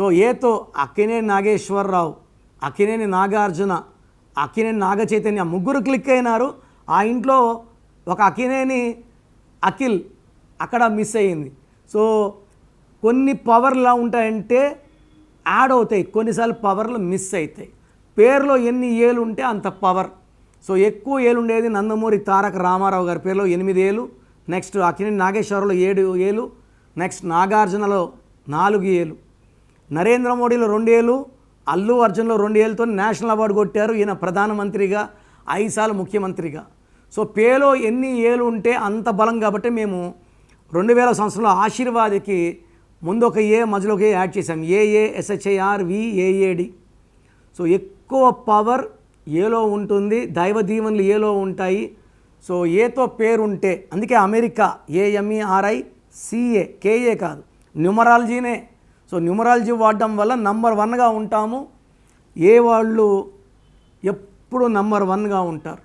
So ఏతో అక్కినేని నాగేశ్వరరావు, అక్కినేని నాగార్జున, అక్కినేని నాగ చైతన్య ముగ్గురు click అయినారు. ఆ ఇంట్లో ఒక అక్కినేని అఖిల్ అక్కడ మిస్ అయ్యింది. సో కొన్ని పవర్లు ఎలా ఉంటాయంటే యాడ్ అవుతాయి, కొన్నిసార్లు పవర్లు మిస్ అవుతాయి. పేరులో ఎన్ని ఏలు ఉంటే అంత పవర్. సో ఎక్కువ ఏలు ఉండేది నందమూరి తారక రామారావు గారి పేరులో 8 ఏలు, నెక్స్ట్ అక్కినేని నాగేశ్వరరావులో 7 ఏలు, నెక్స్ట్ నాగార్జునలో 4 ఏలు, నరేంద్ర మోడీలో 2 ఏలు, అల్లు అర్జున్లో 2 ఏళ్ళతో నేషనల్ అవార్డు కొట్టారు. ఈయన ప్రధానమంత్రిగా 5 సార్లు ముఖ్యమంత్రిగా. సో పేలో ఎన్ని ఏలు ఉంటే అంత బలం. కాబట్టి మేము 2000 సంవత్సరంలో ఆశీర్వాద్కి ముందు ఒక ఏ మధ్యలో ఒక ఏ యాడ్ చేసాం, AASHIRVAAD. సో ఎక్కువ పవర్ ఏలో ఉంటుంది, దైవ దీవెనలు ఏలో ఉంటాయి. సో ఏతో పేరు ఉంటే అందుకే అమెరికా AMERICA, KA కాదు, న్యూమరాలజీనే. సో న్యూమరాలజీ వాడడం వల్ల నంబర్ 1గా ఉంటాము. ఏ వాళ్ళు ఎప్పుడు నంబర్ 1గా ఉంటారు.